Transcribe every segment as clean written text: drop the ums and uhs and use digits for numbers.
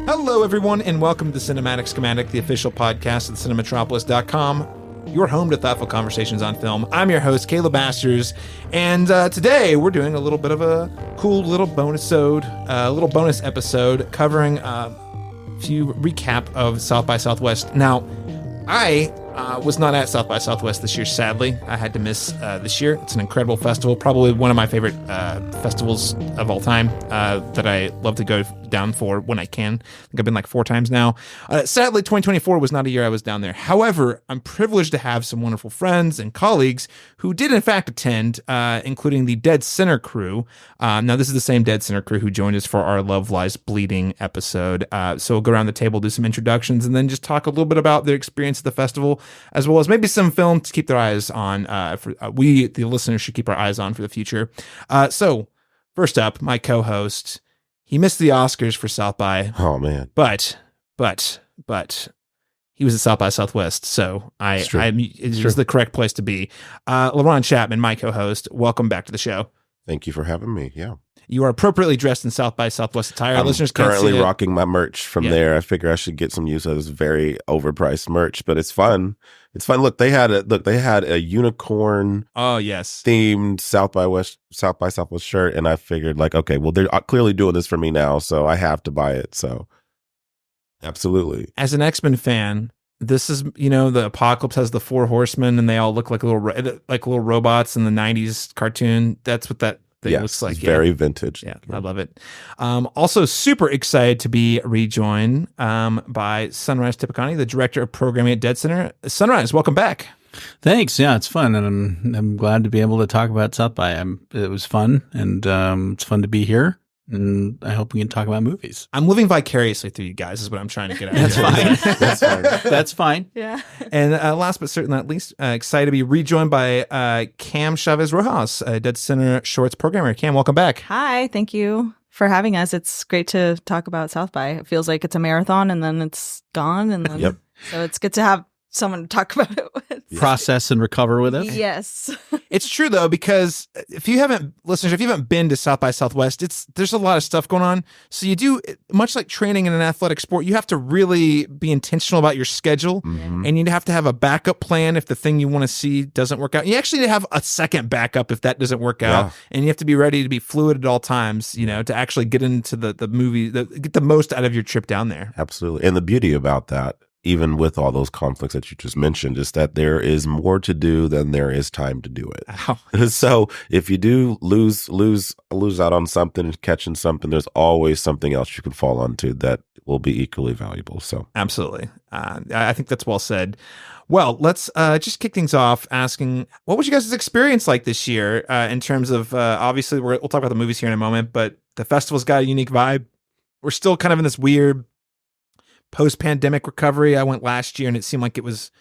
Hello, everyone, and welcome to Cinematic Schematic, the official podcast of thecinematropolis.com, your home to thoughtful conversations on film. I'm your host, Caleb Masters, and today we're doing a little bit of a cool little bonus episode covering a few recap of South by Southwest. Now, I was not at South by Southwest this year, sadly. I had to miss this year. It's an incredible festival, probably one of my favorite festivals of all time that I love to go down for when I can. I think I've been like 4 times now. Sadly, 2024 was not a year I was down there. However, I'm privileged to have some wonderful friends and colleagues who did in fact attend, including the deadCenter crew. Now, this is the same deadCenter crew who joined us for our Love Lies Bleeding episode. So we'll go around the table, do some introductions, and then just talk a little bit about their experience at the festival, as well as maybe some film to keep their eyes on. We, the listeners, should keep our eyes on for the future. So first up, my co-host. He missed the Oscars for South by. Oh man! But he was at South by Southwest, so it was the correct place to be. Laron Chapman, my co-host, welcome back to the show. Thank you for having me. Yeah, you are appropriately dressed in South by Southwest attire. I'm Listeners can't currently see it. rocking my merch from there. I figure I should get some use of this very overpriced merch, but it's fun. It's fun. Look, they had a unicorn. Oh yes, themed South by Southwest shirt, and I figured like, okay, well they're clearly doing this for me now, so I have to buy it. So, absolutely. As an X-Men fan, this is, the Apocalypse has the 4 horsemen, and they all look like little robots in the '90s cartoon. That's what that thing looks like. It's very vintage. Yeah, I love it. Also, super excited to be rejoined by Sunrise Tippeconnie, the director of programming at deadCenter. Sunrise, welcome back. Thanks. Yeah, it's fun, and I'm glad to be able to talk about South by. It was fun, and it's fun to be here. And I hope we can talk about movies. I'm living vicariously through you guys is what I'm trying to get at. That's fine. That's fine. That's fine. Yeah. And last but certainly not least, excited to be rejoined by Camila Chaves Rojas, deadCenter Shorts programmer. Cam, welcome back. Hi. Thank you for having us. It's great to talk about South by. It feels like it's a marathon and then it's gone. And then so it's good to have someone to talk about it with. Process and recover with us. Yes. It's true though, because if you haven't been to South by Southwest, there's a lot of stuff going on. So you do, much like training in an athletic sport, you have to really be intentional about your schedule, and you have to have a backup plan if the thing you want to see doesn't work out. You actually have a second backup if that doesn't work out, and you have to be ready to be fluid at all times, to actually get into the movie, get the most out of your trip down there. Absolutely. And the beauty about that, even with all those conflicts that you just mentioned, is that there is more to do than there is time to do it. Oh. So if you do lose out on something, catching something, there's always something else you can fall onto that will be equally valuable. So absolutely. I think that's well said. Well, let's just kick things off asking, what was you guys' experience like this year in terms of, obviously we'll talk about the movies here in a moment, but the festival's got a unique vibe. We're still kind of in this weird post-pandemic recovery. I went last year and it seemed like it was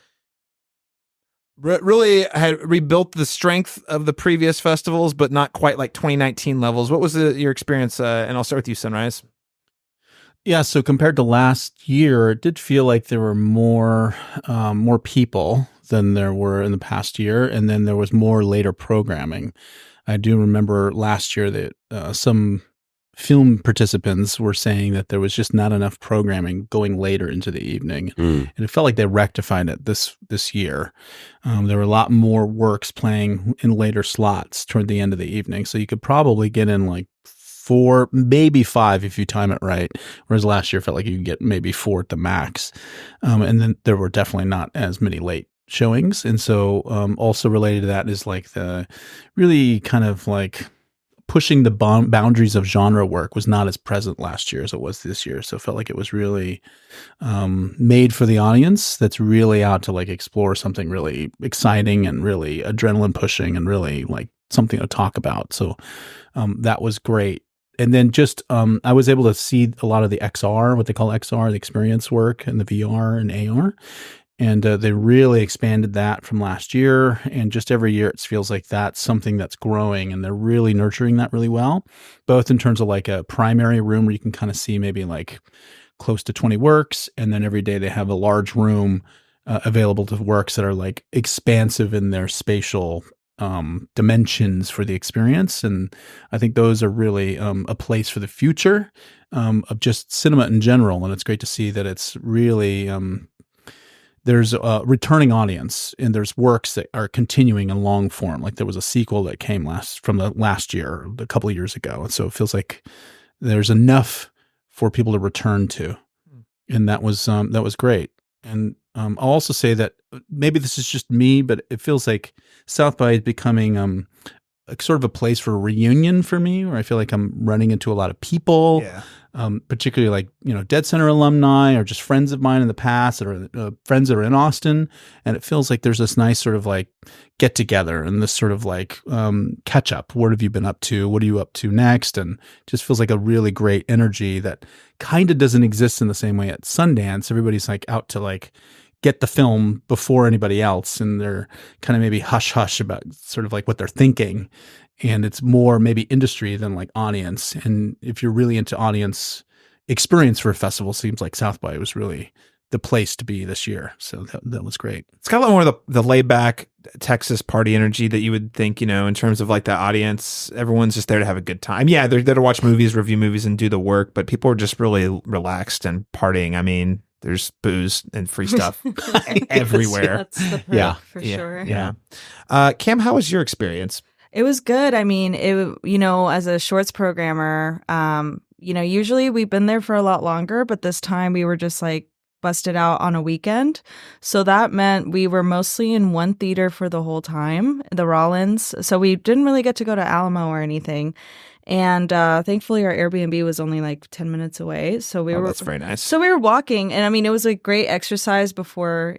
really had rebuilt the strength of the previous festivals, but not quite like 2019 levels. What was your experience? And I'll start with you, Sunrise. Yeah, so compared to last year, it did feel like there were more people than there were in the past year, and then there was more later programming. I do remember last year that some film participants were saying that there was just not enough programming going later into the evening. And it felt like they rectified it this year. There were a lot more works playing in later slots toward the end of the evening. So you could probably get in like 4, maybe 5 if you time it right. Whereas last year felt like you could get maybe 4 at the max. And then there were definitely not as many late showings. And so also related to that is like the really kind of like pushing the boundaries of genre work was not as present last year as it was this year. So it felt like it was really made for the audience that's really out to like explore something really exciting and really adrenaline pushing and really like something to talk about. So that was great. And then just I was able to see a lot of the XR, what they call XR, the experience work, and the VR and AR. And they really expanded that from last year. And just every year, it feels like that's something that's growing. And they're really nurturing that really well, both in terms of like a primary room where you can kind of see maybe like close to 20 works. And then every day they have a large room available to works that are like expansive in their spatial dimensions for the experience. And I think those are really a place for the future of just cinema in general. And it's great to see that it's really there's a returning audience, and there's works that are continuing in long form. Like there was a sequel that came from the last year, a couple of years ago. And so it feels like there's enough for people to return to. And that was great. And I'll also say that maybe this is just me, but it feels like South by is becoming sort of a place for a reunion for me, where I feel like I'm running into a lot of people, particularly like, deadCenter alumni or just friends of mine in the past that are friends that are in Austin. And it feels like there's this nice sort of like get together and this sort of like catch up. What have you been up to? What are you up to next? And just feels like a really great energy that kind of doesn't exist in the same way at Sundance. Everybody's like out to like get the film before anybody else, and they're kind of maybe hush hush about sort of like what they're thinking, and it's more maybe industry than like audience. And if you're really into audience experience for a festival, seems like South by was really the place to be this year. So that was great. It's got a lot more of the laid back Texas party energy that you would think, in terms of like the audience. Everyone's just there to have a good time. Yeah, they're there to watch movies, review movies, and do the work, but people are just really relaxed and partying. I mean, there's booze and free stuff everywhere. That's the perk for sure. Yeah. Cam, how was your experience? It was good. I mean, as a shorts programmer, usually we've been there for a lot longer, but this time we were just like busted out on a weekend. So that meant we were mostly in one theater for the whole time, the Rollins. So we didn't really get to go to Alamo or anything. And thankfully, our Airbnb was only like 10 minutes away. So that's very nice. So we were walking. And I mean, it was a great exercise before,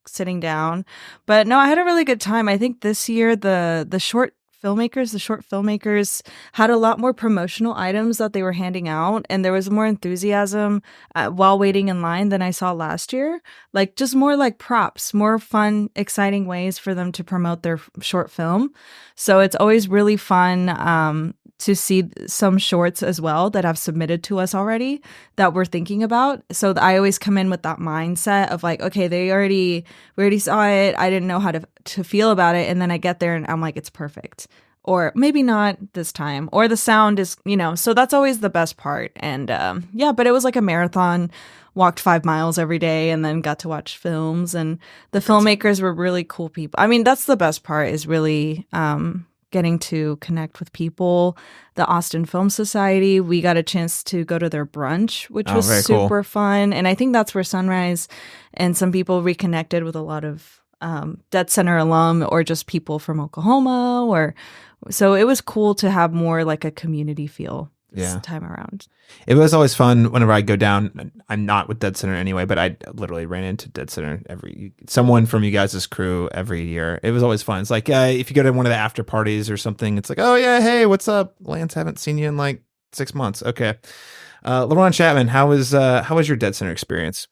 sitting down. But no, I had a really good time. I think this year, the short filmmakers had a lot more promotional items that they were handing out. And there was more enthusiasm while waiting in line than I saw last year. Like just more like props, more fun, exciting ways for them to promote their short film. So it's always really fun to see some shorts as well that have submitted to us already that we're thinking about. So I always come in with that mindset of like, okay, we already saw it. I didn't know how to feel about it. And then I get there and I'm like, it's perfect. Or maybe not this time. Or the sound is, so that's always the best part. And but it was like a marathon. Walked 5 miles every day and then got to watch films. And the filmmakers were really cool people. I mean, that's the best part, is really getting to connect with people. The Austin Film Society, we got a chance to go to their brunch, which was super fun. And I think that's where Sunrise and some people reconnected with a lot of deadCenter alum or just people from Oklahoma. So it was cool to have more like a community feel this time around. It was always fun whenever I go down. I'm not with deadCenter anyway, but I literally ran into deadCenter someone from you guys' crew every year. It was always fun. It's like if you go to one of the after parties or something, it's like, oh yeah, hey, what's up, Lance? Haven't seen you in like 6 months. Okay, Laron Chapman, how was your deadCenter experience?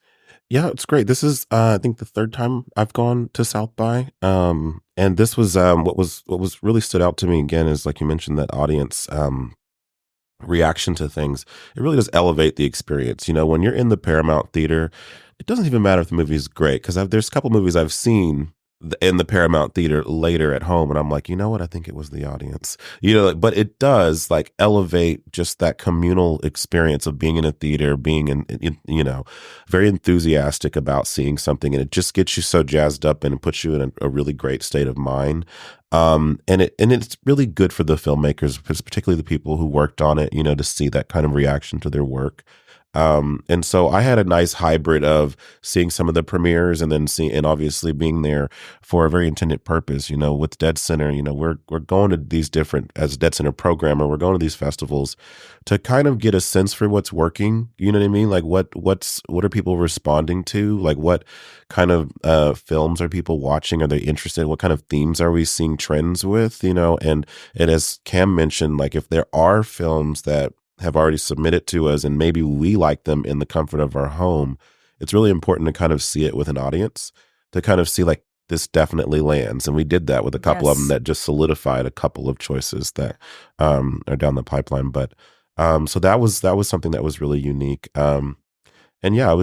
Yeah, it's great. This is I think the third time I've gone to South by, and this was what was really stood out to me again is, like you mentioned, that audience reaction to things. It really does elevate the experience. When you're in the Paramount Theater, it doesn't even matter if the movie is great, because there's a couple movies I've seen in the Paramount Theater later at home, and I'm like, you know what? I think it was the audience. But it does like elevate just that communal experience of being in a theater, being in very enthusiastic about seeing something, and it just gets you so jazzed up and it puts you in a really great state of mind. And it's really good for the filmmakers, particularly the people who worked on it, to see that kind of reaction to their work. And so I had a nice hybrid of seeing some of the premieres and then and obviously being there for a very intended purpose. With deadCenter, we're going to these different, as a deadCenter programmer, we're going to these festivals to kind of get a sense for what's working. You know what I mean? Like what are people responding to? Like what kind of films are people watching? Are they interested? What kind of themes are we seeing trends with? And as Cam mentioned, like if there are films that have already submitted to us and maybe we like them in the comfort of our home, it's really important to kind of see it with an audience, to kind of see like this definitely lands. And we did that with a couple of them that just solidified a couple of choices that are down the pipeline. But so that was something that was really unique. And yeah, it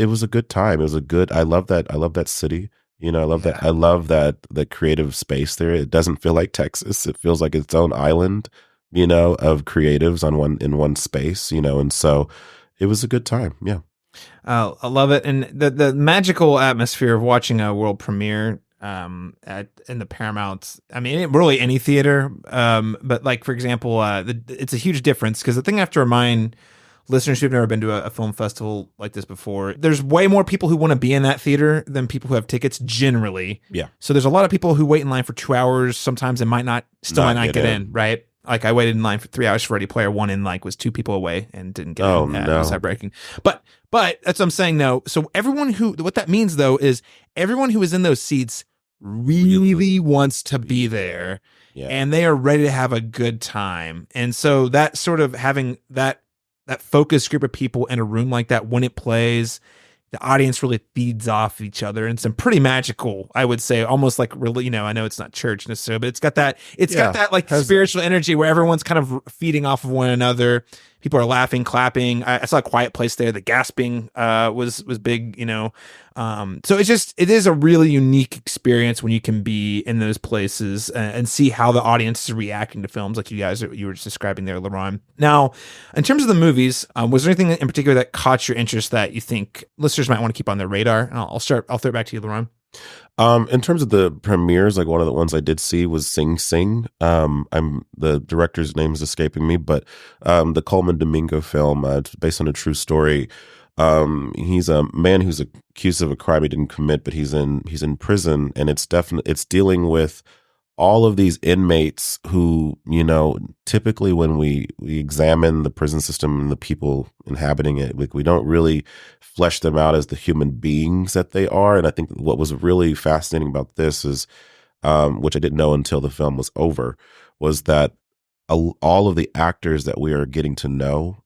was a good time. I love that city. You know, I love that. I love that the creative space there. It doesn't feel like Texas. It feels like its own island, you know, of creatives in one space, you know, and so it was a good time. Yeah. I love it. And the magical atmosphere of watching a world premiere in the Paramount. I mean, really any theater. But like, for example, it's a huge difference because the thing I have to remind listeners who've never been to a film festival like this before, there's way more people who want to be in that theater than people who have tickets generally. Yeah. So there's a lot of people who wait in line for 2 hours sometimes and might not get in, right? Like I waited in line for 3 hours for Ready Player One and like was 2 people away and didn't get in. It was heartbreaking. But that's what I'm saying though. So what that means though is everyone who is in those seats really wants to be there and they are ready to have a good time. And so that sort of having that focus group of people in a room like that, when it plays, the audience really feeds off each other, and some pretty magical, I would say, almost like really, you know, I know it's not church necessarily, but it's got that like spiritual energy where everyone's kind of feeding off of one another. People are laughing, clapping. I saw a quiet place there. The gasping was big, you know. So it is a really unique experience when you can be in those places and see how the audience is reacting to films like you were just describing there, Laron. Now, in terms of the movies, was there anything in particular that caught your interest that you think listeners might want to keep on their radar? And I'll throw it back to you, Laron. In terms of the premieres, like one of the ones I did see was Sing Sing. The director's name is escaping me, but the Coleman Domingo film, it's based on a true story. He's a man who's accused of a crime he didn't commit, but he's in prison, and it's dealing with all of these inmates who, you know, typically when we examine the prison system and the people inhabiting it, we don't really flesh them out as the human beings that they are. And I think what was really fascinating about this is, which I didn't know until the film was over, was that all of the actors that we are getting to know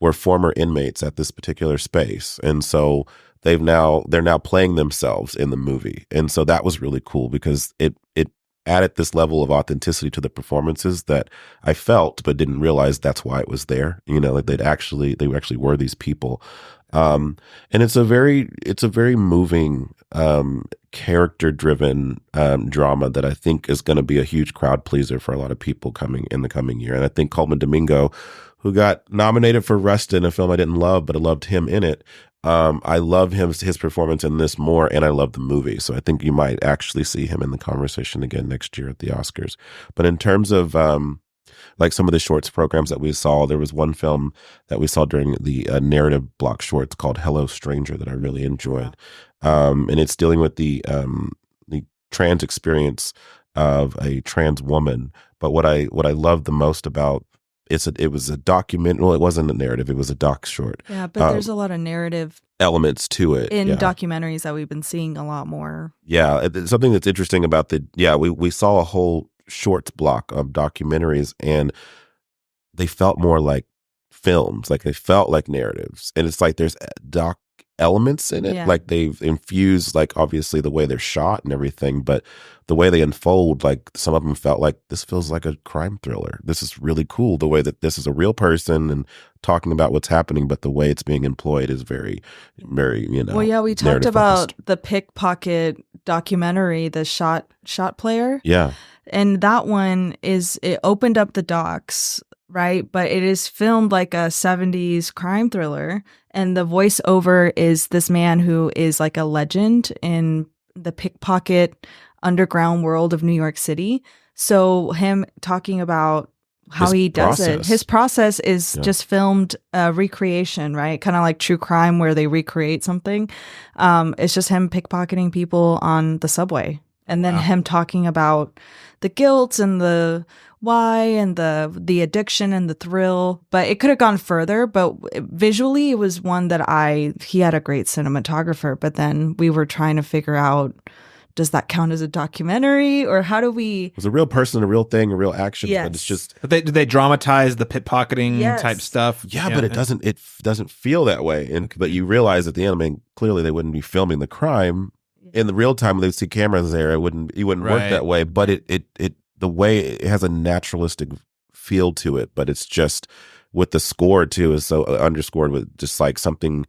were former inmates at this particular space. And so they're now playing themselves in the movie. And so that was really cool because it added this level of authenticity to the performances that I felt, but didn't realize that's why it was there. You know, like they actually were these people. And it's a very moving, character driven, drama that I think is going to be a huge crowd pleaser for a lot of people coming in the coming year. And I think Coleman Domingo, who got nominated for Rustin, a film I didn't love, but I loved him in it. I love his performance in this more, and I love the movie. So I think you might actually see him in the conversation again next year at the Oscars. But in terms of like some of the shorts programs that we saw, there was one film that we saw during the narrative block shorts called Hello Stranger that I really enjoyed. And it's dealing with the trans experience of a trans woman. But what I loved the most about it was a document. Well, it wasn't a narrative. It was a doc short. Yeah, but there's a lot of narrative elements to it in documentaries that we've been seeing a lot more. Yeah, something that's interesting about we saw a whole shorts block of documentaries, and they felt more like films. Like they felt like narratives, and it's like there's doc elements in it. Yeah. Like they've infused, like obviously the way they're shot and everything, but the way they unfold, like some of them felt like this feels like a crime thriller. This is really cool. The way that this is a real person and talking about what's happening, but the way it's being employed is very, very, you know. Well, yeah, we talked about the pickpocket documentary, the shot player. Yeah. And that one it opened up the docs, right? But it is filmed like a 70s crime thriller. And the voiceover is this man who is like a legend in the pickpocket underground world of New York City. So him talking about how he does it. His process is just filmed recreation, right? Kind of like true crime where they recreate something. It's just him pickpocketing people on the subway. And then him talking about the guilt and the why and the addiction and the thrill. But it could have gone further. But visually, it was one that he had a great cinematographer. But then we were trying to figure out, does that count as a documentary, or how do we? It was a real person, a real thing, a real action. Yes. But it's just. But did they dramatize the pickpocketing type stuff? Yeah, but it doesn't feel that way. And but you realize at the end, I mean, clearly they wouldn't be filming the crime in the real time. They'd see cameras there. You wouldn't work that way. But it the way it has a naturalistic feel to it. But it's just with the score too is so underscored with just like something.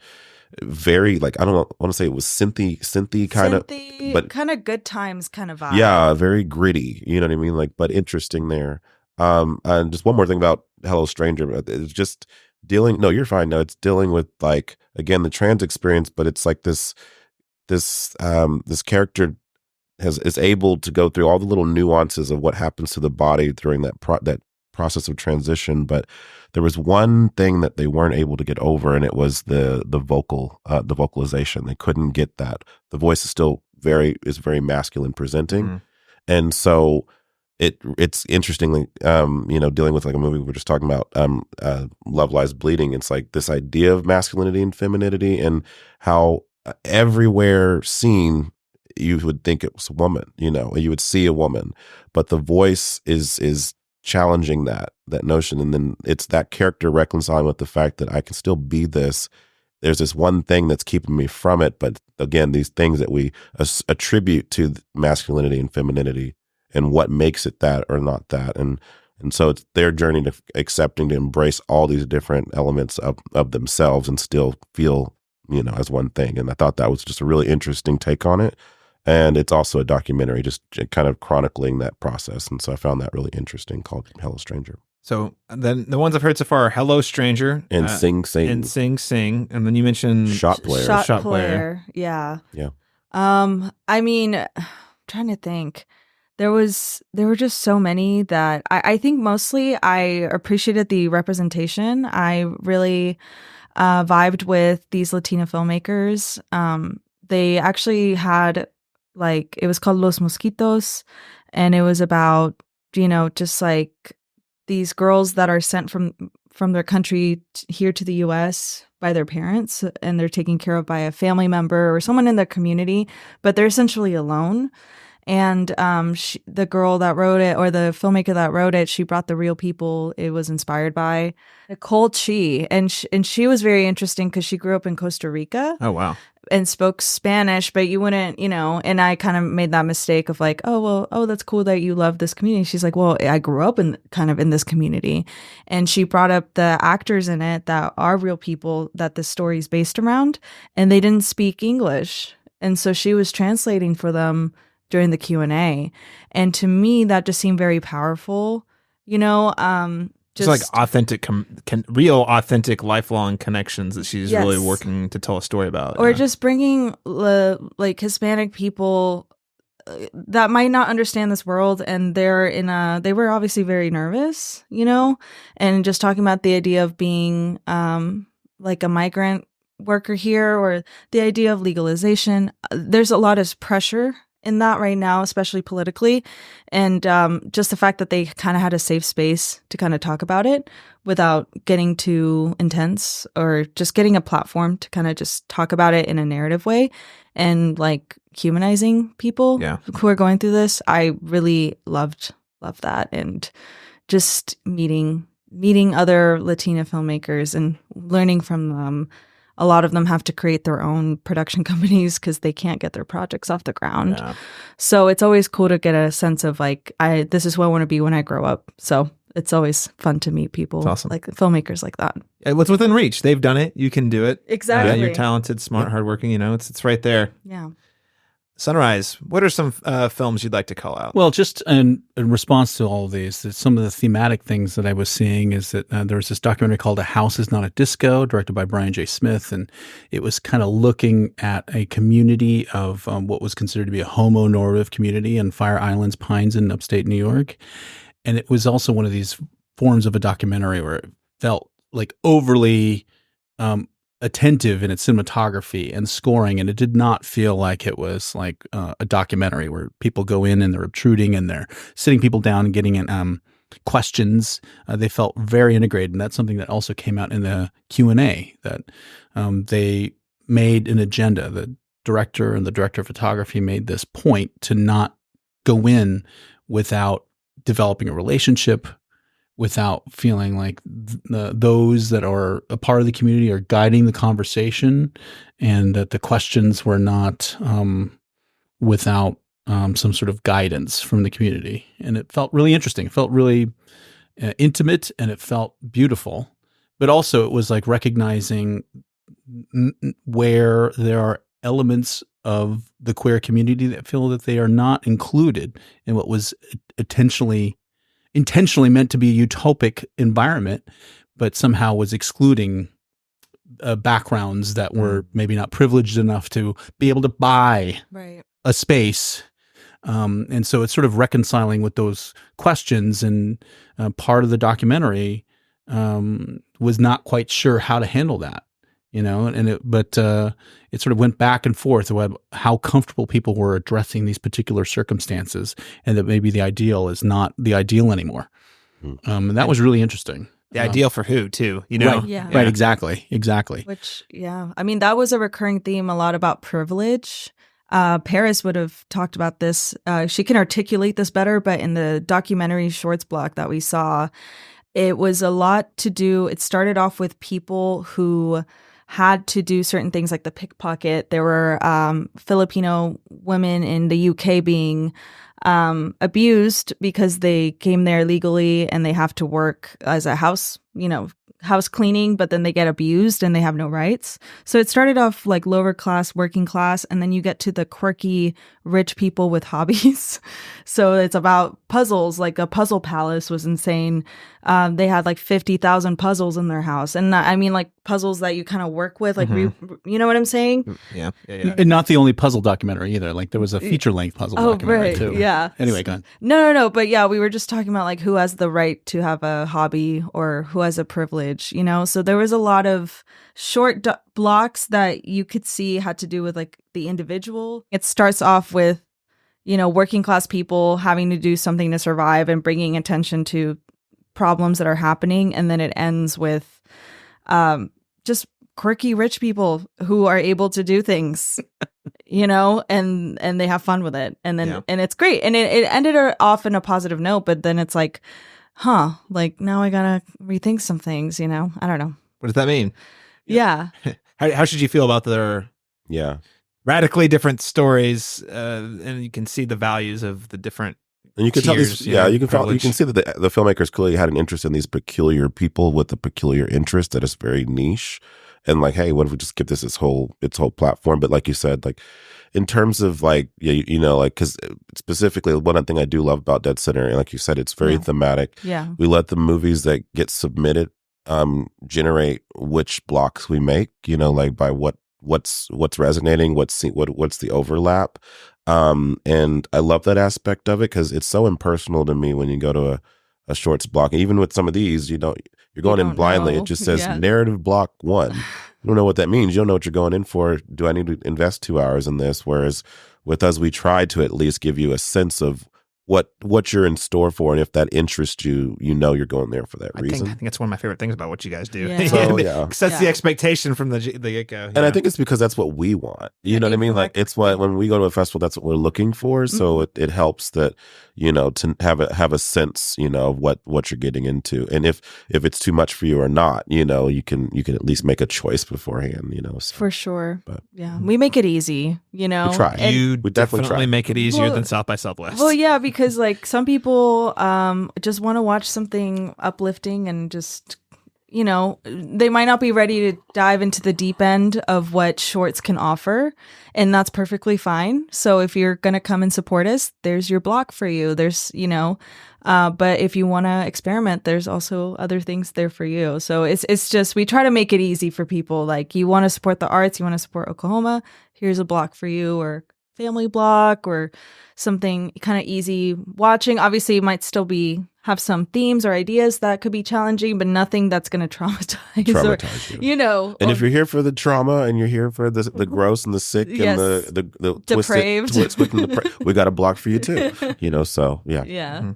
very like, I don't want to say it was synthy kind of, but kind of Good Times kind of vibe. Yeah, very gritty. You know what I mean? Like, but interesting there. And just one more thing about Hello Stranger. It's just dealing. No, you're fine. No, it's dealing with like again the trans experience, but it's like this character is able to go through all the little nuances of what happens to the body during that process of transition. But there was one thing that they weren't able to get over, and it was the vocalization. They couldn't get that. The voice is still very masculine presenting, and so it's interestingly, dealing with like a movie we were just talking about, Love Lies Bleeding. It's like this idea of masculinity and femininity, and how everywhere seen you would think it was a woman, you would see a woman, but the voice is challenging that notion. And then it's that character reconciling with the fact that I can still be this. There's this one thing that's keeping me from it. But again, these things that we attribute to masculinity and femininity and what makes it that or not that. And so it's their journey to accepting, to embrace all these different elements of themselves and still feel, as one thing. And I thought that was just a really interesting take on it. And it's also a documentary just kind of chronicling that process. And so I found that really interesting, called Hello Stranger. So then the ones I've heard so far are Hello Stranger. And Sing Sing. And Sing Sing. And then you mentioned Shot Player. Shot Player. Yeah. Yeah. I mean, I'm trying to think. There were just so many that I think mostly I appreciated the representation. I really vibed with these Latina filmmakers. They actually had it was called Los Mosquitos, and it was about, just like these girls that are sent from their country here to the US by their parents, and they're taken care of by a family member or someone in their community, but they're essentially alone. And the girl that wrote it, or the filmmaker that wrote it, she brought the real people it was inspired by, Nicole Chi. And she was very interesting because she grew up in Costa Rica. Oh, wow. And spoke Spanish, but you wouldn't, and I kind of made that mistake of like, that's cool that you love this community. She's like, well, I grew up in this community. And she brought up the actors in it that are real people that the story is based around, and they didn't speak English. And so she was translating for them during the Q&A. And to me, that just seemed very powerful, Just like authentic, real, authentic, lifelong connections that she's really working to tell a story about. Or just bringing Hispanic people that might not understand this world, and they were obviously very nervous, and just talking about the idea of being like a migrant worker here, or the idea of legalization. There's a lot of pressure in that right now, especially politically, and just the fact that they kind of had a safe space to kind of talk about it without getting too intense, or just getting a platform to kind of just talk about it in a narrative way, and like humanizing people who are going through this. I really loved that, and just meeting other Latina filmmakers and learning from them. A lot of them have to create their own production companies because they can't get their projects off the ground. Yeah. So it's always cool to get a sense of like, this is what I want to be when I grow up. So it's always fun to meet people, like filmmakers like that. It's within reach. They've done it. You can do it. Exactly. You're talented, smart, hardworking. It's right there. Yeah. Sunrise, what are some films you'd like to call out? Well, just in response to all of these, some of the thematic things that I was seeing is that there was this documentary called A House Is Not a Disco, directed by Brian J. Smith, and it was kind of looking at a community of what was considered to be a homonormative community in Fire Islands Pines in upstate New York. And it was also one of these forms of a documentary where it felt like overly attentive in its cinematography and scoring, and it did not feel like it was like a documentary where people go in and they're obtruding and they're sitting people down and getting questions. They felt very integrated, and that's something that also came out in the Q&A, that they made an agenda. The director and the director of photography made this point to not go in without developing a relationship, without feeling like those that are a part of the community are guiding the conversation, and that the questions were not without some sort of guidance from the community. And it felt really interesting. It felt really intimate, and it felt beautiful. But also it was like recognizing where there are elements of the queer community that feel that they are not included in what was intentionally meant to be a utopic environment, but somehow was excluding backgrounds that were maybe not privileged enough to be able to buy a space. And so it's sort of reconciling with those questions. And part of the documentary was not quite sure how to handle that, but it sort of went back and forth about how comfortable people were addressing these particular circumstances, and that maybe the ideal is not the ideal anymore. And that was really interesting. The ideal for who, too, Right, Yeah. right, exactly. Which, I mean, that was a recurring theme, a lot about privilege. Paris would have talked about this. She can articulate this better, but in the documentary shorts block that we saw, it was a lot to do. It started off with people who had to do certain things like the pickpocket. There were Filipino women in the UK being abused because they came there legally and they have to work as a house cleaning, but then they get abused and they have no rights. So it started off like lower class, working class, and then you get to the quirky rich people with hobbies. So it's about puzzles, like a puzzle palace was insane. They had like 50,000 puzzles in their house. And I mean like puzzles that you kind of work with, like, you know what I'm saying? Yeah. And not the only puzzle documentary either. Like there was a feature-length puzzle documentary too. Yeah. Anyway, go on. No. But yeah, we were just talking about like who has the right to have a hobby or who has a privilege, So there was a lot of short blocks that you could see had to do with like the individual. It starts off with, working class people having to do something to survive and bringing attention to problems that are happening. And then it ends with just quirky rich people who are able to do things, and they have fun with it. And then, and it's great. And it ended off in a positive note, but then it's like, like now I gotta rethink some things, I don't know. What does that mean? Yeah. How should you feel about their radically different stories? And you can see the values of the different. And you can tell these, you can see that the filmmakers clearly had an interest in these peculiar people with a peculiar interest that is very niche. And like, hey, what if we just give this its whole platform? But like you said, like in terms of like, because specifically one thing I do love about deadCenter, and like you said, it's very thematic. Yeah. We let the movies that get submitted generate which blocks we make, like by what's resonating, what's the overlap. And I love that aspect of it because it's so impersonal to me when you go to a shorts block. Even with some of these, you're going in blindly. Know. It just says narrative block 1. You don't know what that means. You don't know what you're going in for. Do I need to invest 2 hours in this? Whereas with us, we try to at least give you a sense of what you're in store for, and if that interests you, you're going there for that reason. I think it's one of my favorite things about what you guys do. Yeah. So, sets the expectation from the get-go. And I think it's because that's what we want. You know what I mean? Like it's when we go to a festival, that's what we're looking for. So it helps that, to have a sense, of what you're getting into. And if it's too much for you or not, you can at least make a choice beforehand, So. For sure. But we make it easy, We try. We definitely make it easier than South by Southwest. Well, yeah, because like some people just want to watch something uplifting and just, they might not be ready to dive into the deep end of what shorts can offer, and that's perfectly fine. So if you're going to come and support us, there's your block for you. There's, but if you want to experiment, there's also other things there for you. So it's just, we try to make it easy for people. Like you want to support the arts, you want to support Oklahoma, here's a block for you, or family block, or something kind of easy watching. Obviously, it might still have some themes or ideas that could be challenging, but nothing that's going to traumatize you. And if you're here for the trauma and you're here for the gross and the sick and the depraved, we got a block for you too. So yeah. Yeah.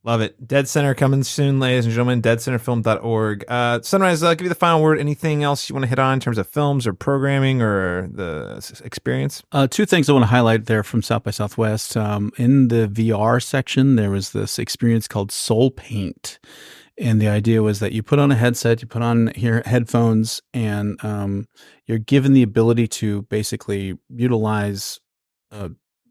Love it. deadCenter coming soon, ladies and gentlemen. deadcenterfilm.org. Sunrise, I'll give you the final word. Anything else you want to hit on in terms of films or programming or the experience? 2 things I want to highlight there from South by Southwest. In the VR section, there was this experience called Soul Paint. And the idea was that you put on a headset, you put on headphones, and you're given the ability to basically utilize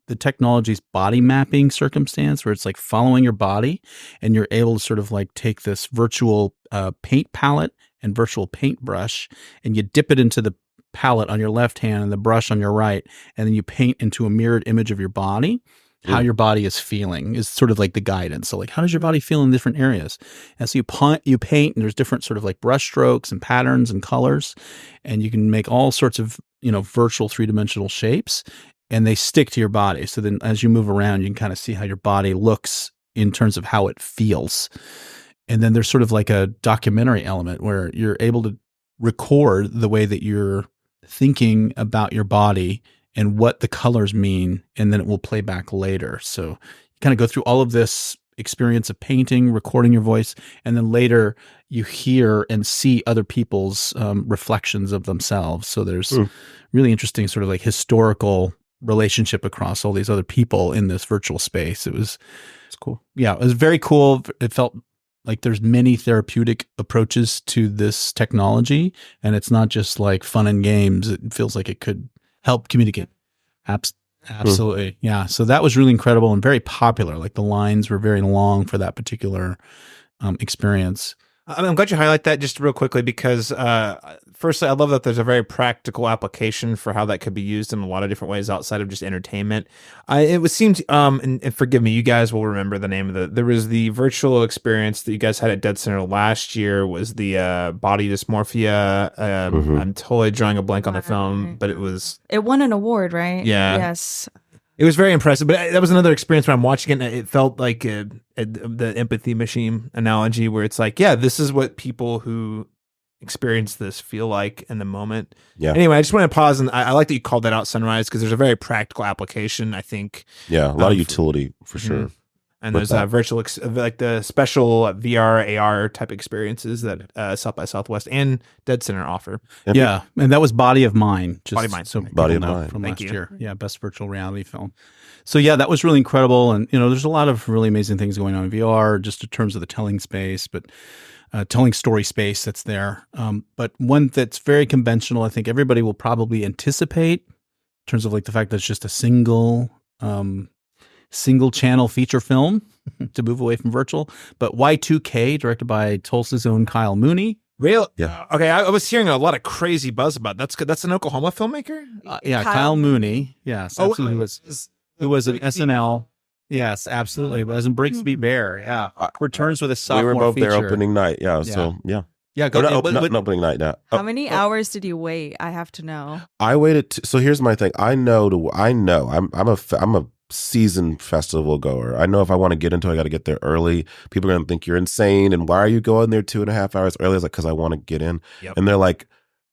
the technology's body mapping circumstance where it's like following your body, and you're able to sort of like take this virtual paint palette and virtual paintbrush, and you dip it into the palette on your left hand and the brush on your right, and then you paint into a mirrored image of your body. How your body is feeling is sort of like the guidance. So like, how does your body feel in different areas? And so you paint, and there's different sort of like brush strokes and patterns and colors, and you can make all sorts of, virtual 3-dimensional shapes, and they stick to your body. So then as you move around, you can kind of see how your body looks in terms of how it feels. And then there's sort of like a documentary element where you're able to record the way that you're thinking about your body and what the colors mean, and then it will play back later. So you kind of go through all of this experience of painting, recording your voice, and then later you hear and see other people's reflections of themselves. So there's really interesting sort of like historical relationship across all these other people in this virtual space. It's cool. Yeah, it was very cool. It felt like there's many therapeutic approaches to this technology, and it's not just like fun and games. It feels like it could help communicate. Absolutely. Yeah. So that was really incredible and very popular. Like the lines were very long for that particular experience. I'm glad you highlight that just real quickly because, firstly, I love that there's a very practical application for how that could be used in a lot of different ways outside of just entertainment. It seemed, and forgive me, you guys will remember the name of there was the virtual experience that you guys had at deadCenter last year was the body dysmorphia. I'm totally drawing a blank on the film, but it won an award, right? Yeah. Yes. It was very impressive, but that was another experience when I'm watching it. It felt like the empathy machine analogy, where it's like, yeah, this is what people who experience this feel like in the moment. Yeah. Anyway, I just want to pause, and I like that you called that out, Sunrise, because there's a very practical application, I think. Yeah, a lot of utility for sure. And there's virtual, like the special VR, AR type experiences that South by Southwest and deadCenter offer. Yeah, and that was Body of Mine. Body of Mine. So Body of Mine from Thank last you. year. Yeah, best virtual reality film. So yeah, that was really incredible. And there's a lot of really amazing things going on in VR, just in terms of the telling space, but telling story space that's there. But one that's very conventional, I think everybody will probably anticipate in terms of like the fact that it's just a single channel feature film to move away from virtual, but Y2K, directed by Tulsa's own Kyle Mooney. Real? Yeah. Okay, I was hearing a lot of crazy buzz about that. That's an Oklahoma filmmaker? Yeah, Kyle Mooney. Yes, absolutely. Who was an Breakspeed. SNL. Yes, absolutely. But as in Breakspeed Bear. Yeah. Returns with a We sophomore were both feature. there opening night. Yeah. So, yeah. Yeah, Not opening night now. How many hours did you wait? I have to know. I waited. So here's my thing. I'm a seasoned festival goer. I know if I want to get into it, I got to get there early. People are going to think you're insane. And why are you going there 2.5 hours early? I was like, because I want to get in. Yep. And they're like,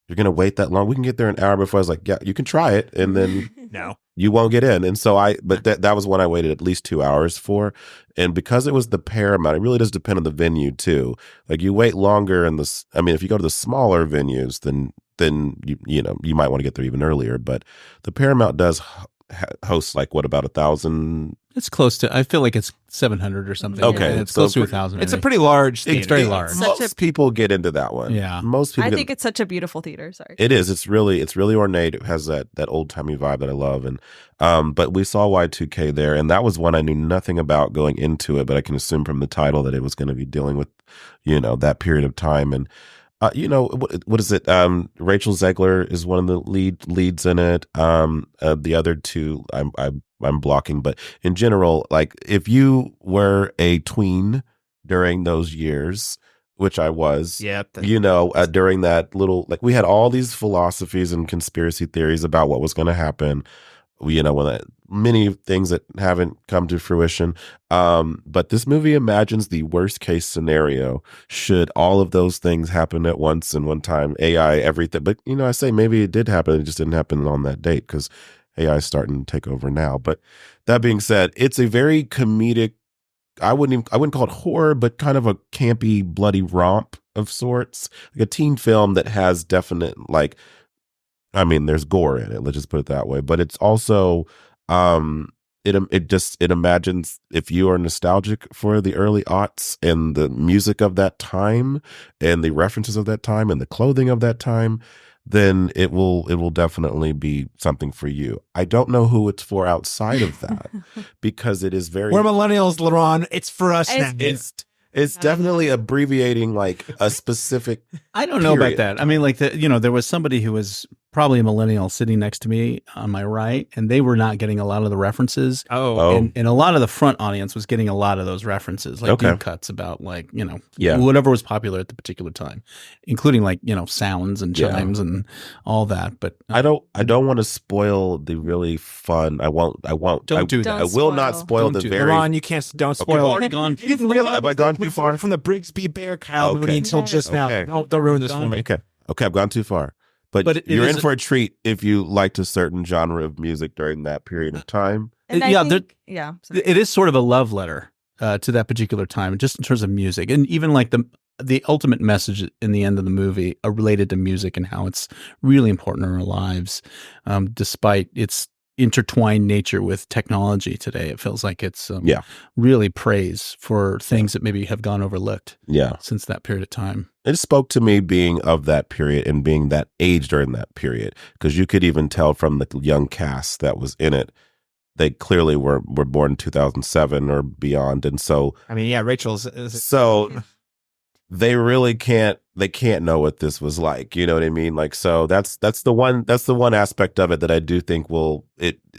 you're going to wait that long? We can get there an hour before. I was like, yeah, you can try it. And then No. you won't get in. And so that was one I waited at least 2 hours for. And because it was the Paramount, it really does depend on the venue too. Like you wait longer if you go to the smaller venues, then you might want to get there even earlier. But the Paramount does host like about 1,000. It's close to, I feel like it's 700 or something. Okay. Yeah, it's close to 1,000. It's a pretty large theater. It's very large. Most people get into that one. Yeah. Most people I think it's such a beautiful theater. Sorry. it is. It's really ornate. It has that old timey vibe that I love. And but we saw Y2K there, and that was one I knew nothing about going into it, but I can assume from the title that it was going to be dealing with, that period of time. And what is it? Rachel Zegler is one of the leads in it. The other two I'm blocking, but in general, like if you were a tween during those years, which I was, during that little, like we had all these philosophies and conspiracy theories about what was going to happen. Many things that haven't come to fruition. But this movie imagines the worst case scenario should all of those things happen at once and one time, AI, everything. But, I say maybe it did happen. It just didn't happen on that date because AI is starting to take over now. But that being said, it's a very comedic, I wouldn't call it horror, but kind of a campy, bloody romp of sorts. Like a teen film that has definite, there's gore in it. Let's just put it that way. But it's also, it imagines if you are nostalgic for the early aughts and the music of that time and the references of that time and the clothing of that time, then it will definitely be something for you. I don't know who it's for outside of that because it is very. We're millennials, Laron. It's for us now. It's definitely abbreviating like a specific. I don't know about that. I mean, like there was somebody who was probably a millennial sitting next to me on my right, and they were not getting a lot of the references. And a lot of the front audience was getting a lot of those references, like deep cuts about like, whatever was popular at the particular time, including like, sounds and chimes and all that. But I don't want to spoil the really fun. I won't. Don't do that. I will not spoil the very. Laron, you can't. Don't spoil. Already gone. Have I gone too far from the Brigsby Bear Kyle movie until just now? Don't ruin this for me. Okay, I've gone too far. But you're in for a treat if you liked a certain genre of music during that period of time. And it is sort of a love letter to that particular time, just in terms of music, and even like the ultimate message in the end of the movie are related to music and how it's really important in our lives, despite its intertwined nature with technology today. It feels like it's really praise for things that maybe have gone overlooked since that period of time. It spoke to me being of that period and being that age during that period, because you could even tell from the young cast that was in it, they clearly were born in 2007 or beyond. And so, I mean, Rachel's. So they really can't know what this was like. You know what I mean? Like, so that's the one aspect of it that I do think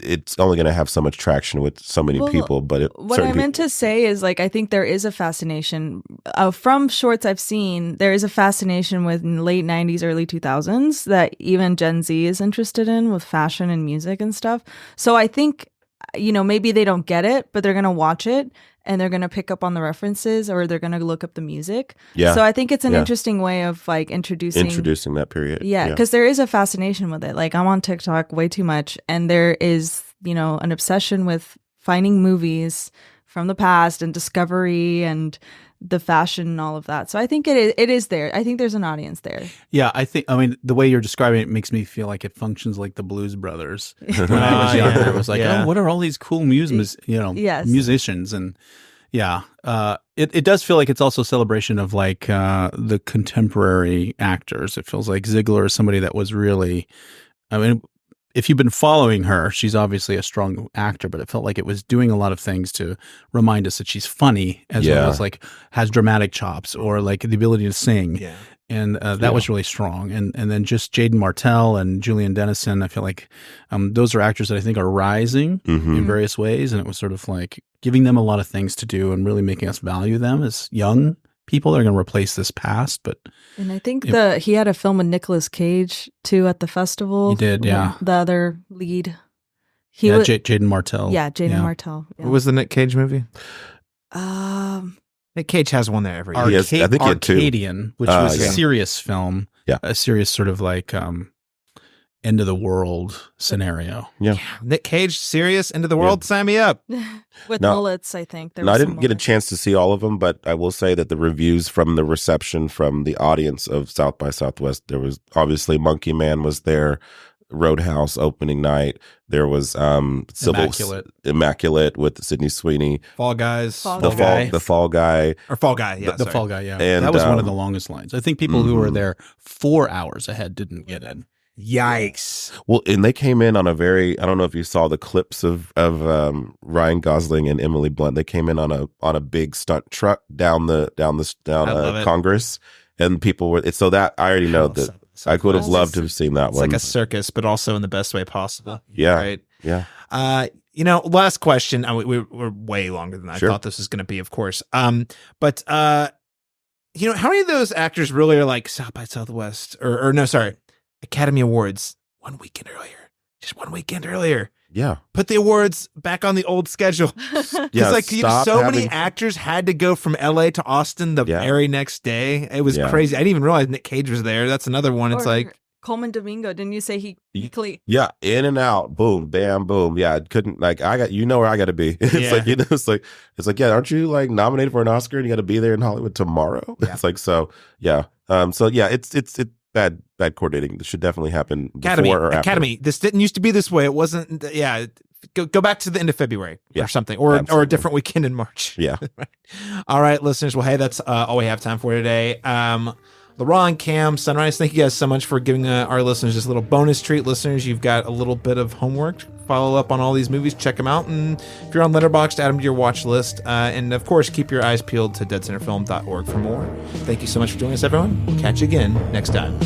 it's only going to have so much traction with so many people. But what I meant to say is, like, I think there is a fascination from shorts I've seen. There is a fascination with late 90s, early 2000s that even Gen Z is interested in, with fashion and music and stuff. So I think, maybe they don't get it, but they're going to watch it and they're going to pick up on the references, or they're going to look up the music. Yeah. So I think it's an interesting way of like introducing that period. Yeah. Because there is a fascination with it. Like, I'm on TikTok way too much, and there is, an obsession with finding movies from the past and discovery and the fashion and all of that. So I think it is there. I think there's an audience there. Yeah, I mean, the way you're describing it makes me feel like it functions like the Blues Brothers. When I was younger, it was like, what are all these cool musicians? And it does feel like it's also a celebration of like the contemporary actors. It feels like Ziegler is somebody that was really, I mean, if you've been following her, she's obviously a strong actor, but it felt like it was doing a lot of things to remind us that she's funny, as well as like has dramatic chops or like the ability to sing. Yeah. And that was really strong. And then just Jaden Martell and Julian Dennison, I feel like those are actors that I think are rising in various ways. And it was sort of like giving them a lot of things to do and really making us value them as young people that are going to replace this past. And I think he had a film with Nicolas Cage too at the festival. He did, yeah. The other lead. Jaden Martell. Yeah, Jaden Martell. Yeah. What was the Nick Cage movie? Nick Cage has one there every year. I think Arcadian, which was a serious film. Yeah. A serious sort of like end of the world scenario. Yeah. Nick Cage, serious, end of the world, sign me up. With mullets, I think. I didn't get a chance to see all of them, but I will say that the reviews from the reception from the audience of South by Southwest, there was obviously Monkey Man was there, Roadhouse opening night. There was Immaculate with Sydney Sweeney. Fall Guys. The Fall Guy. Or Fall Guy, yeah. The Fall Guy, yeah. And that was one of the longest lines. I think people who were there 4 hours ahead didn't get in. Yikes. Well, and they came in on I don't know if you saw the clips of Ryan Gosling and Emily Blunt. They came in on a big stunt truck down Congress, and people were so that I already know that I would have loved to have seen that one. It's like a circus, but also in the best way possible. Yeah. Right. Yeah. Last question. We're way longer than I thought this was going to be, of course. But how many of those actors really are like South by Southwest or no, sorry, Academy Awards 1 weekend earlier, just 1 weekend earlier. Yeah. Put the awards back on the old schedule. Because many actors had to go from LA to Austin the very next day. It was crazy. I didn't even realize Nick Cage was there. That's another one. It's like Coleman Domingo. Didn't you say he Yeah, in and out. Boom, bam, boom. Yeah, it couldn't where I got to be. It's like, yeah, aren't you like nominated for an Oscar and you got to be there in Hollywood tomorrow? Yeah. It's like, so yeah. It's bad coordinating. This should definitely happen before or after. Academy. This didn't used to be this way. It wasn't. Yeah. Go back to the end of February or something, or a different weekend in March. Yeah. All right, listeners. Well, hey, that's all we have time for today. Laron, Cam, Sunrise, thank you guys so much for giving our listeners just a little bonus treat. Listeners, you've got a little bit of homework. Follow up on all these movies, check them out, and if you're on Letterboxd, add them to your watch list. And of course, keep your eyes peeled to deadcenterfilm.org for more. Thank you so much for joining us, everyone. We'll catch you again next time.